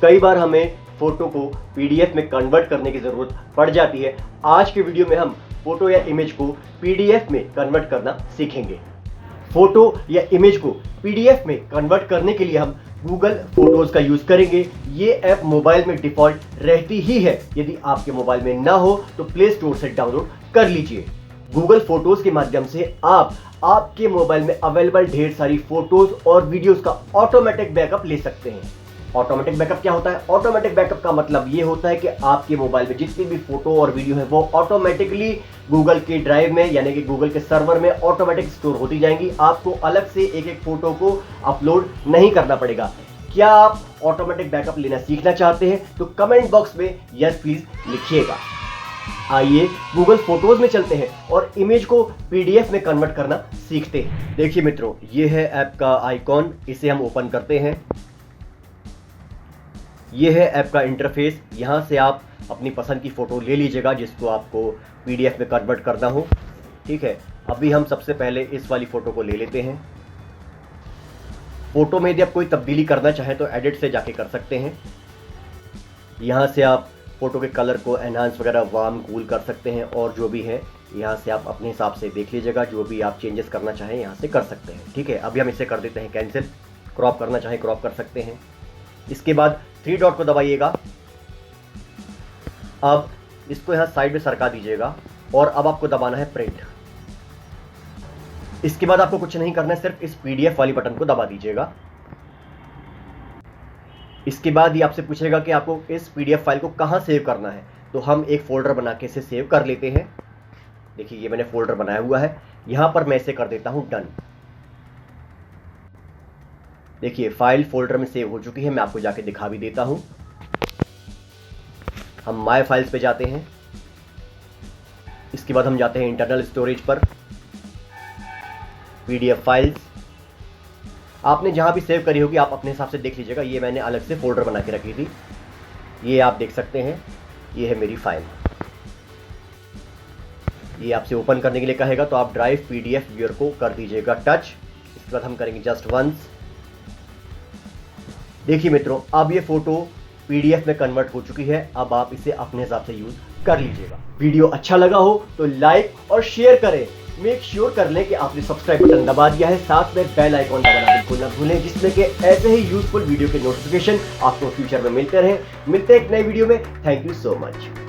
कई बार हमें फोटो को पीडीएफ में कन्वर्ट करने की ज़रूरत पड़ जाती है। आज के वीडियो में हम फोटो या इमेज को पीडीएफ में कन्वर्ट करना सीखेंगे। फोटो या इमेज को पीडीएफ में कन्वर्ट करने के लिए हम गूगल फोटोज का यूज करेंगे। ये ऐप मोबाइल में डिफॉल्ट रहती ही है। यदि आपके मोबाइल में ना हो तो प्ले स्टोर से डाउनलोड कर लीजिए। गूगल फोटोज के माध्यम से आप आपके मोबाइल में अवेलेबल ढेर सारी फोटोज और वीडियोस का ऑटोमेटिक बैकअप ले सकते हैं। ऑटोमेटिक बैकअप क्या होता है? ऑटोमेटिक बैकअप का मतलब ये होता है कि आपके मोबाइल में जितनी भी फोटो और वीडियो है वो ऑटोमेटिकली गूगल के ड्राइव में यानी कि गूगल के सर्वर में ऑटोमेटिक स्टोर होती जाएंगी। आपको अलग से एक एक फोटो को अपलोड नहीं करना पड़ेगा। क्या आप ऑटोमेटिक बैकअप लेना सीखना चाहते हैं? तो कमेंट बॉक्स में यस प्लीज लिखिएगा। आइए गूगल फोटोज में चलते हैं और इमेज को पीडीएफ में कन्वर्ट करना सीखते हैं। देखिए मित्रों, ये है ऐप का आइकॉन, इसे हम ओपन करते हैं। ये है ऐप का इंटरफेस। यहाँ से आप अपनी पसंद की फ़ोटो ले लीजिएगा जिसको आपको पीडीएफ में कन्वर्ट करना हो। ठीक है, अभी हम सबसे पहले इस वाली फ़ोटो को ले लेते हैं। फ़ोटो में यदि आप कोई तब्दीली करना चाहें तो एडिट से जाके कर सकते हैं। यहाँ से आप फ़ोटो के कलर को एनहांस वगैरह वार्म कूल कर सकते हैं और जो भी है यहाँ से आप अपने हिसाब से देख लीजिएगा। जो भी आप चेंजेस करना चाहें यहाँ से कर सकते हैं। ठीक है, अभी हम इसे कर देते हैं कैंसिल। क्रॉप करना चाहें क्रॉप कर सकते हैं। इसके बाद 3 डॉट को दबाइएगा। अब इसको यहाँ साइड में सरका दीजिएगा और अब आपको दबाना है प्रिंट। इसके बाद आपको कुछ नहीं करना है, सिर्फ इस पीडीएफ वाली बटन को दबा दीजिएगा। इसके बाद ये आपसे पूछेगा कि आपको इस पीडीएफ फाइल को कहाँ सेव करना है, तो हम एक फोल्डर बना के इसे सेव कर लेते हैं। देखिए ये मैंने फोल्डर बनाया हुआ है, यहां पर मैं इसे कर देता हूं डन। देखिए फाइल फोल्डर में सेव हो चुकी है। मैं आपको जाके दिखा भी देता हूं। हम माय फाइल्स पे जाते हैं। इसके बाद हम जाते हैं इंटरनल स्टोरेज पर, पीडीएफ फाइल्स। आपने जहां भी सेव करी होगी आप अपने हिसाब से देख लीजिएगा। ये मैंने अलग से फोल्डर बना के रखी थी, ये आप देख सकते हैं। ये है मेरी फाइल। ये आपसे ओपन करने के लिए कहेगा तो आप ड्राइव पीडीएफ व्यूअर को कर दीजिएगा टच। इसके बाद हम करेंगे जस्ट वंस। देखिए मित्रों, अब ये फोटो पीडीएफ में कन्वर्ट हो चुकी है। अब आप इसे अपने हिसाब से यूज कर लीजिएगा। वीडियो अच्छा लगा हो तो लाइक और शेयर करें। मेक श्योर कर लें कि आपने सब्सक्राइब बटन दबा दिया है, साथ में बेल आइकॉन दबाना बिल्कुल ना भूलें, जिसमें कि ऐसे ही यूजफुल वीडियो के नोटिफिकेशन आपको फ्यूचर में मिलते रहे। मिलते हैं एक नई वीडियो में। Thank you so much.